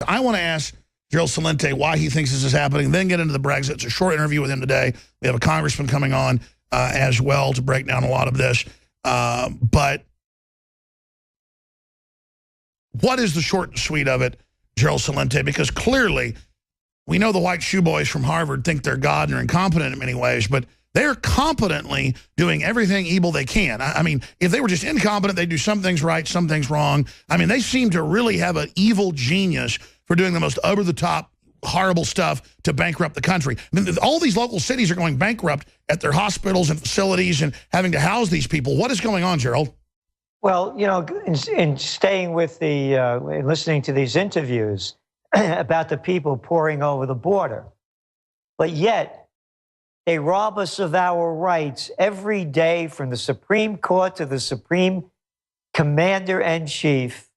I want to ask Gerald Celente why he thinks this is happening, then get into the Brexit. It's a short interview with him today. We have a congressman coming on as well to break down a lot of this. But what is the short and sweet of it, Gerald Celente? Because clearly we know the white shoe boys from Harvard think they're God and are incompetent in many ways, but they're competently doing everything evil they can. I mean, if they were just incompetent, they'd do some things right, some things wrong. I mean, they seem to really have an evil genius for doing the most over-the-top, horrible stuff to bankrupt the country. I mean, all these local cities are going bankrupt at their hospitals and facilities and having to house these people. What is going on, Gerald? Well, you know, in staying with the, listening to these interviews about the people pouring over the border, but yet they rob us of our rights every day, from the Supreme Court to the Supreme Commander-in-Chief,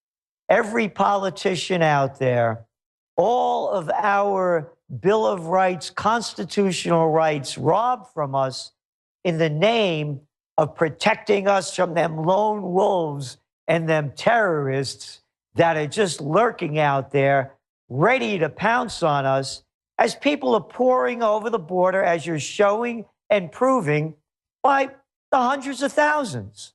every politician out there, all of our Bill of Rights, constitutional rights, robbed from us in the name of protecting us from them lone wolves and them terrorists that are just lurking out there, ready to pounce on us as people are pouring over the border, as you're showing and proving, by the hundreds of thousands.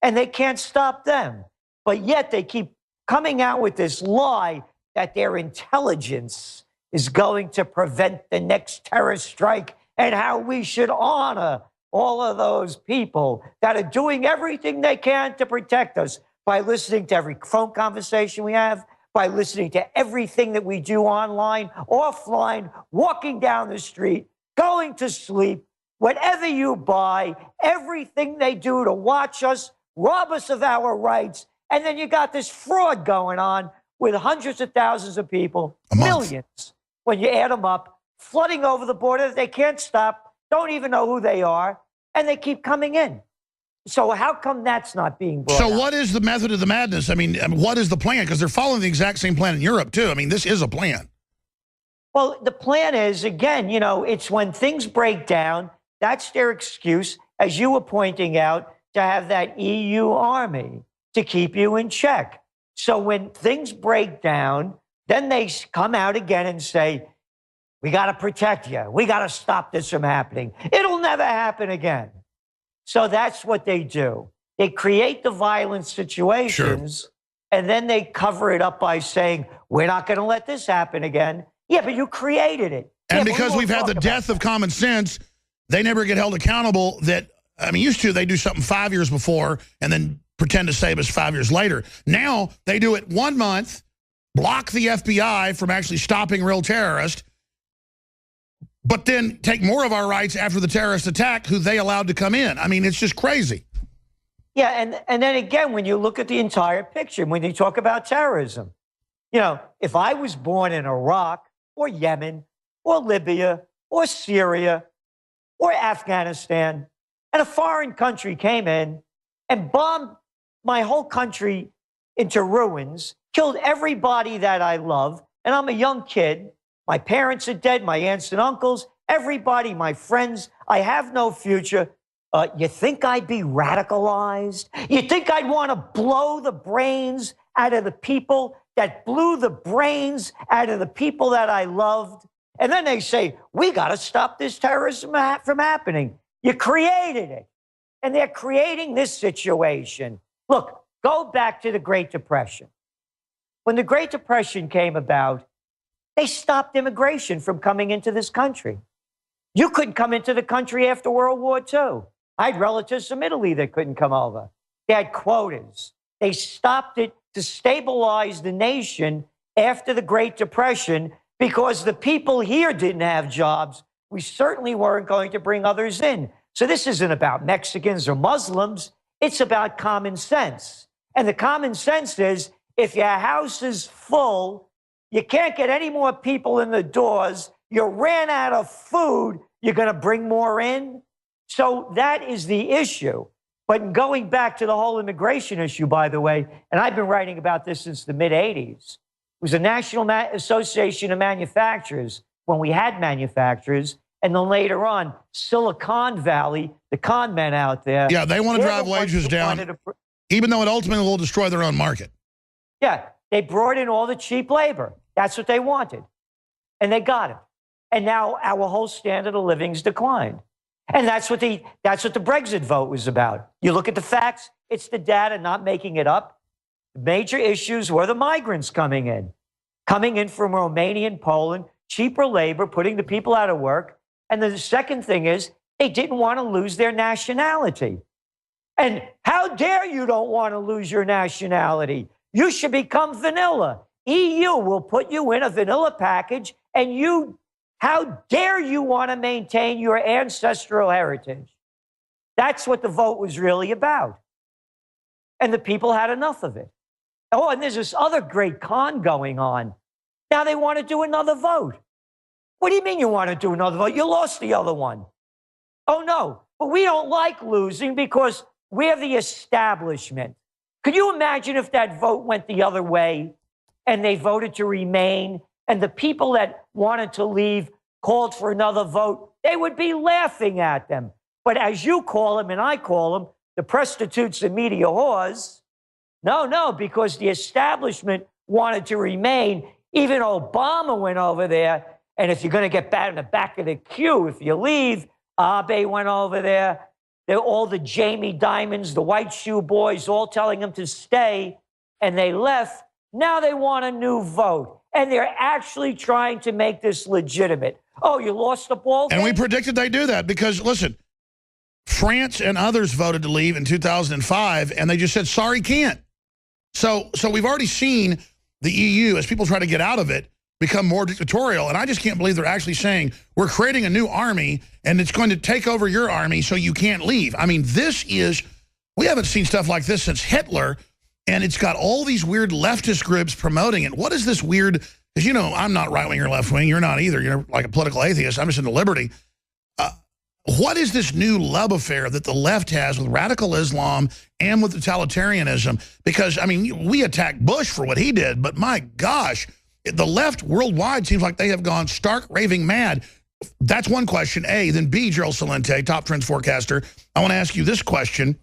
And they can't stop them. But yet they keep coming out with this lie that their intelligence is going to prevent the next terrorist strike, and how we should honor all of those people that are doing everything they can to protect us by listening to every phone conversation we have, by listening to everything that we do online, offline, walking down the street, going to sleep, whatever you buy, everything they do to watch us, rob us of our rights. And then you got this fraud going on with hundreds of thousands of people, millions, when you add them up, flooding over the border. They can't stop, don't even know who they are, and they keep coming in. So how come that's not being brought up? What is the method of the madness? I mean, what is the plan? Because they're following the exact same plan in Europe, too. I mean, this is a plan. Well, the plan is, again, you know, it's when things break down, that's their excuse, as you were pointing out, to have that EU army to keep you in check. So when things break down, then they come out again and say, we got to protect you. We got to stop this from happening. It'll never happen again. So that's what they do. They create the violent situations, sure, and then they cover it up by saying, we're not going to let this happen again. Yeah, but you created it. And because we've had the death of common sense, they never get held accountable. That, I mean, used to, they do something 5 years before and then pretend to save us 5 years later. Now they do it 1 month, block the FBI from actually stopping real terrorists, but then take more of our rights after the terrorist attack, who they allowed to come in. I mean, it's just crazy. Yeah, and then again, when you look at the entire picture, when you talk about terrorism, you know, if I was born in Iraq or Yemen or Libya or Syria or Afghanistan, and a foreign country came in and bombed my whole country into ruins, killed everybody that I love, and I'm a young kid, my parents are dead, my aunts and uncles, everybody, my friends, I have no future. You think I'd be radicalized? You think I'd want to blow the brains out of the people that blew the brains out of the people that I loved? And then they say, we got to stop this terrorism from happening. You created it. And they're creating this situation. Look, go back to the Great Depression. When the Great Depression came about, they stopped immigration from coming into this country. You couldn't come into the country after World War II. I had relatives from Italy that couldn't come over. They had quotas. They stopped it to stabilize the nation after the Great Depression, because the people here didn't have jobs. We certainly weren't going to bring others in. So this isn't about Mexicans or Muslims. It's about common sense. And the common sense is, if your house is full, you can't get any more people in the doors, you ran out of food, you're going to bring more in? So that is the issue. But going back to the whole immigration issue, by the way, and I've been writing about this since the mid-'80s, it was the National Association of Manufacturers, when we had manufacturers, and then later on, Silicon Valley, the con men out there. Yeah, they want to drive wages down, even though it ultimately will destroy their own market. Yeah, they brought in all the cheap labor. That's what they wanted. And they got it. And now our whole standard of living's declined. And that's what the Brexit vote was about. You look at the facts, it's the data, not making it up. The major issues were the migrants coming in from Romania and Poland, cheaper labor, putting the people out of work. And the second thing is they didn't want to lose their nationality. And how dare you don't want to lose your nationality? You should become vanilla. EU will put you in a vanilla package, and how dare you want to maintain your ancestral heritage? That's what the vote was really about. And the people had enough of it. Oh, and there's this other great con going on. Now they want to do another vote. What do you mean you want to do another vote? You lost the other one. Oh, no, but we don't like losing because we're the establishment. Could you imagine if that vote went the other way and they voted to remain and the people that wanted to leave called for another vote? They would be laughing at them. But as you call them and I call them, the prostitutes and media whores, no, because the establishment wanted to remain. Even Obama went over there. And if you're going to get back in the back of the queue, if you leave, Abe went over there. They're all the Jamie Dimons, the white shoe boys, all telling them to stay. And they left. Now they want a new vote. And they're actually trying to make this legitimate. Oh, you lost the ball game? And we predicted they'd do that because, listen, France and others voted to leave in 2005, and they just said, sorry, can't. So we've already seen the EU, as people try to get out of it, become more dictatorial. And I just can't believe they're actually saying, we're creating a new army, and it's going to take over your army so you can't leave. I mean, we haven't seen stuff like this since Hitler, and it's got all these weird leftist groups promoting it. What is this weird, because, you know, I'm not right-wing or left-wing. You're not either. You're like a political atheist. I'm just into liberty. What is this new love affair that the left has with radical Islam and with totalitarianism? Because, I mean, we attacked Bush for what he did, but my gosh, the left worldwide seems like they have gone stark raving mad. That's one question, A. Then B, Gerald Celente, top trends forecaster. I want to ask you this question.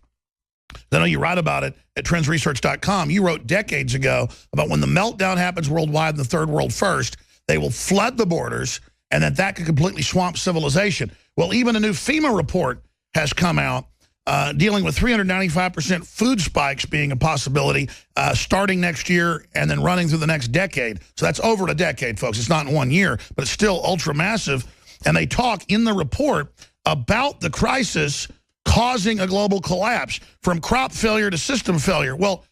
I know you write about it at trendsresearch.com. You wrote decades ago about when the meltdown happens worldwide in the third world first, they will flood the borders, and that could completely swamp civilization. Well, even a new FEMA report has come out dealing with 395% food spikes being a possibility starting next year and then running through the next decade. So that's over a decade, folks. It's not in 1 year, but it's still ultra massive. And they talk in the report about the crisis causing a global collapse from crop failure to system failure. Well,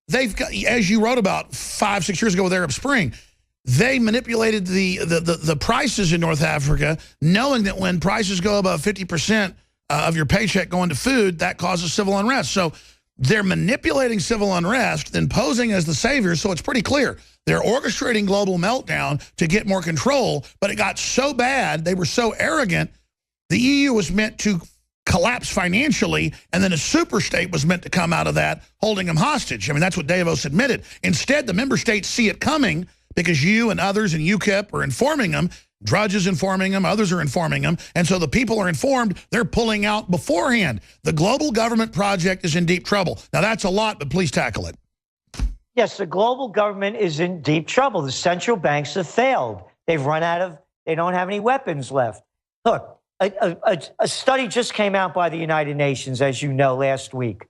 they've got, as you wrote about 5-6 years ago with Arab Spring, they manipulated the prices in North Africa, knowing that when prices go above 50% of your paycheck going to food, that causes civil unrest. So they're manipulating civil unrest, then posing as the saviors, so it's pretty clear. They're orchestrating global meltdown to get more control, but it got so bad, they were so arrogant, the EU was meant to collapse financially, and then a super state was meant to come out of that, holding them hostage. I mean, that's what Davos admitted. Instead, the member states see it coming, because you and others in UKIP are informing them, Drudge is informing them, others are informing them, and so the people are informed, they're pulling out beforehand. The global government project is in deep trouble. Now, that's a lot, but please tackle it. Yes, the global government is in deep trouble. The central banks have failed. They don't have any weapons left. Look, a study just came out by the United Nations, as you know, last week.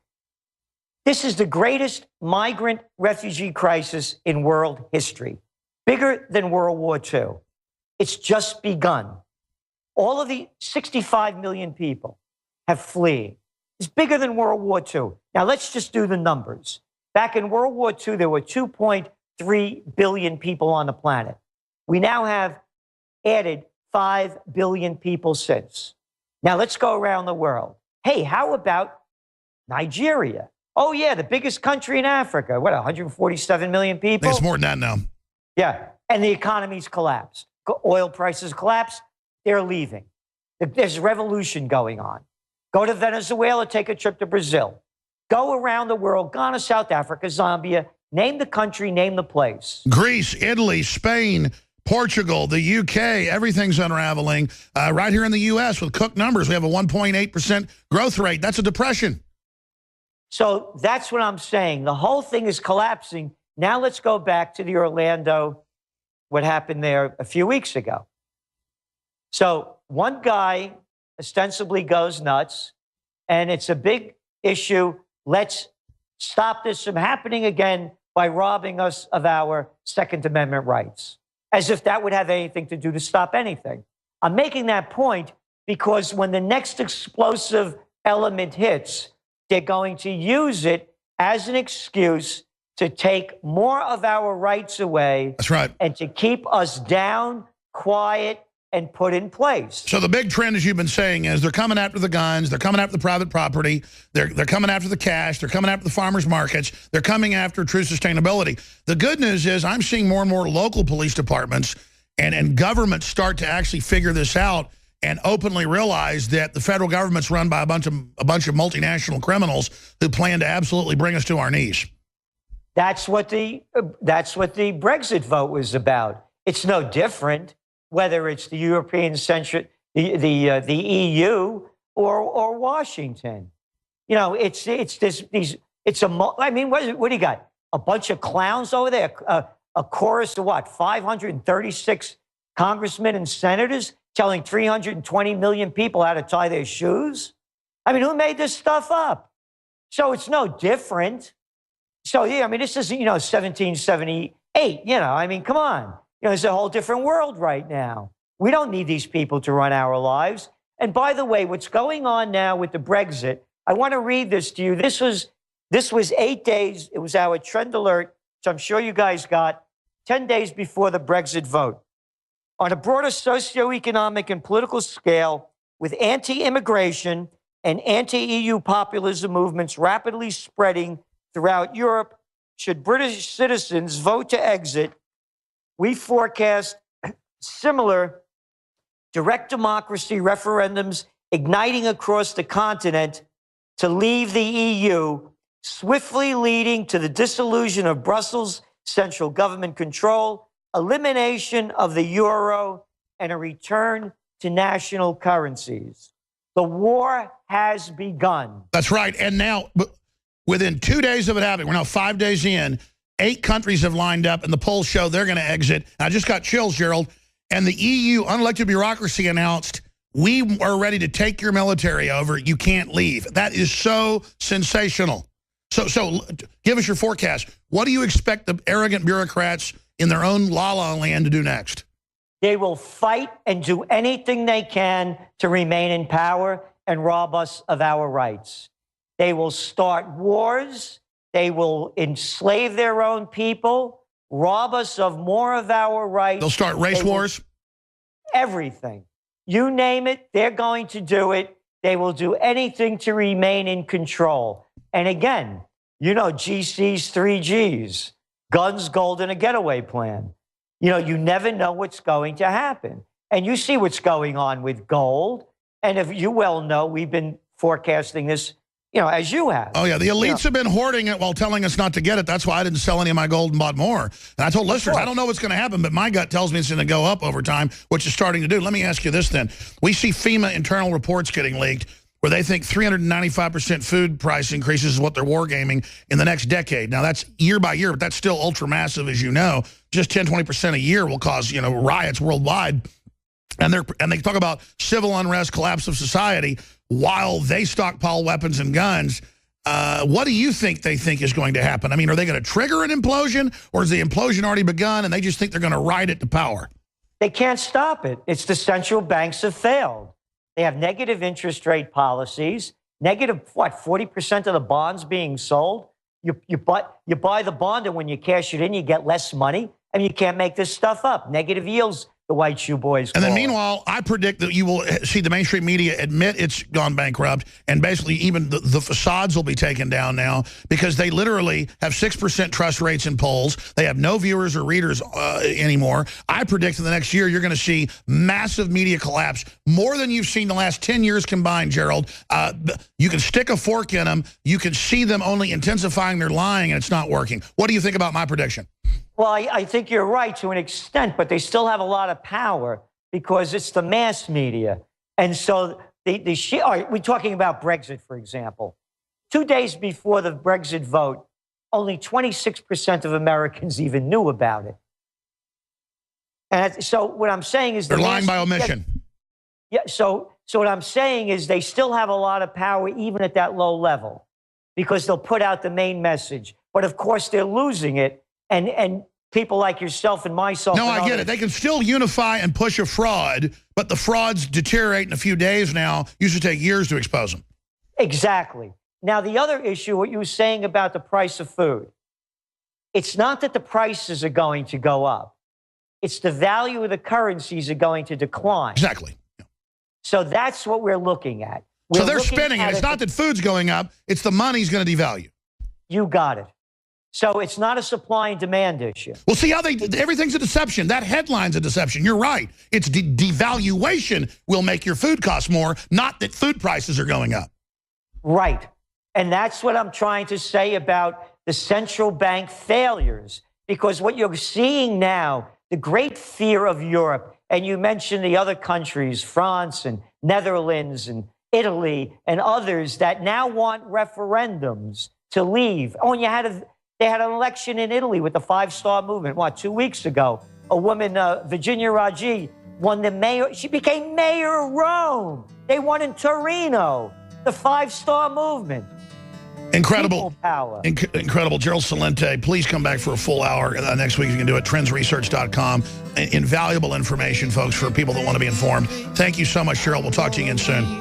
This is the greatest migrant refugee crisis in world history. Bigger than World War II. It's just begun. All of the 65 million people have fleeing. It's bigger than World War II. Now, let's just do the numbers. Back in World War II, there were 2.3 billion people on the planet. We now have added 5 billion people since. Now, let's go around the world. Hey, how about Nigeria? Oh, yeah, the biggest country in Africa. What, 147 million people? I think it's more than that now. Yeah, and the economy's collapsed. Oil prices collapsed. They're leaving. There's a revolution going on. Go to Venezuela, take a trip to Brazil. Go around the world, Ghana, South Africa, Zambia. Name the country, name the place. Greece, Italy, Spain, Portugal, the UK, everything's unraveling. Right here in the U.S. with cooked numbers, we have a 1.8% growth rate. That's a depression. So that's what I'm saying. The whole thing is collapsing. Now let's go back to the Orlando what happened there a few weeks ago. So one guy ostensibly goes nuts, and it's a big issue. Let's stop this from happening again by robbing us of our Second Amendment rights, as if that would have anything to do to stop anything. I'm making that point because when the next explosive element hits, they're going to use it as an excuse to take more of our rights away. That's right. And to keep us down, quiet, and put in place. So the big trend, as you've been saying, is they're coming after the guns, they're coming after the private property, they're coming after the cash, they're coming after the farmers markets, they're coming after true sustainability. The good news is I'm seeing more and more local police departments and governments start to actually figure this out and openly realize that the federal government's run by a bunch of multinational criminals who plan to absolutely bring us to our knees. That's what the Brexit vote was about. It's no different whether it's the European-centric, the EU or Washington. You know, I mean, what do you got? A bunch of clowns over there, a chorus of what? 536 congressmen and senators telling 320 million people how to tie their shoes? I mean, who made this stuff up? So it's no different. So, yeah, I mean, this isn't, 1778, I mean, come on. It's a whole different world right now. We don't need these people to run our lives. And by the way, what's going on now with the Brexit, I want to read this to you. This was 8 days. It was our trend alert, which I'm sure you guys got, 10 days before the Brexit vote. On a broader socioeconomic and political scale, with anti-immigration and anti-EU populism movements rapidly spreading throughout Europe, should British citizens vote to exit, we forecast similar direct democracy referendums igniting across the continent to leave the EU, swiftly leading to the dissolution of Brussels' central government control, elimination of the euro, and a return to national currencies. The war has begun. That's right. And now, within 2 days of it happening, we're now 5 days in, 8 countries have lined up, and the polls show they're going to exit. And I just got chills, Gerald. And the EU unelected bureaucracy announced, we are ready to take your military over. You can't leave. That is so sensational. So give us your forecast. What do you expect the arrogant bureaucrats in their own la-la land to do next? They will fight and do anything they can to remain in power and rob us of our rights. They will start wars. They will enslave their own people, rob us of more of our rights. They'll start race wars? Everything. You name it, they're going to do it. They will do anything to remain in control. And again, GC's 3Gs, guns, gold, and a getaway plan. You never know what's going to happen. And you see what's going on with gold. And if you well know, we've been forecasting this as you have. Oh, yeah. The elites have been hoarding it while telling us not to get it. That's why I didn't sell any of my gold and bought more. And I told listeners, I don't know what's going to happen, but my gut tells me it's going to go up over time, which is starting to do. Let me ask you this then. We see FEMA internal reports getting leaked where they think 395% food price increases is what they're wargaming in the next decade. Now, that's year by year, but that's still ultra-massive, as you know. Just 10, 20% a year will cause, riots worldwide. And they talk about civil unrest, collapse of society, while they stockpile weapons and guns. What do you think they think is going to happen? I mean, are they going to trigger an implosion, or has the implosion already begun and they just think they're going to ride it to power? They can't stop it. It's the central banks have failed. They have negative interest rate policies, negative, 40% of the bonds being sold? You buy the bond, and when you cash it in, you get less money. I mean, you can't make this stuff up. Negative yields, the white shoe boys. And then meanwhile, I predict that you will see the mainstream media admit it's gone bankrupt, and basically even the facades will be taken down now because they literally have 6% trust rates in polls. They have no viewers or readers anymore. I predict in the next year you're going to see massive media collapse, more than you've seen the last 10 years combined, Gerald. You can stick a fork in them. You can see them only intensifying their lying, and it's not working. What do you think about my prediction? Well, I think you're right to an extent, but they still have a lot of power because it's the mass media. And so we're talking about Brexit, for example. 2 days before the Brexit vote, only 26% of Americans even knew about it. And so what I'm saying is they're lying by omission. Yeah. So what I'm saying is they still have a lot of power even at that low level because they'll put out the main message. But of course they're losing it. And people like yourself and myself. No, I get it. They can still unify and push a fraud, but the frauds deteriorate in a few days now. Used to take years to expose them. Exactly. Now, the other issue, what you were saying about the price of food, it's not that the prices are going to go up. It's the value of the currencies are going to decline. Exactly. Yeah. So that's what we're looking at. So they're spinning it. It's not that food's going up. It's the money's going to devalue. You got it. So it's not a supply and demand issue. Well, see how everything's a deception. That headline's a deception. You're right. It's devaluation will make your food cost more, not that food prices are going up. Right. And that's what I'm trying to say about the central bank failures. Because what you're seeing now, the great fear of Europe, and you mentioned the other countries, France and Netherlands and Italy and others that now want referendums to leave. Oh, and they had an election in Italy with the 5-Star Movement, 2 weeks ago? A woman, Virginia Raggi, won the mayor. She became mayor of Rome. They won in Torino, the 5-Star Movement. Incredible. Power. Incredible. Gerald Celente, please come back for a full hour next week. You can do it. Trendsresearch.com. Invaluable information, folks, for people that want to be informed. Thank you so much, Gerald. We'll talk to you again soon.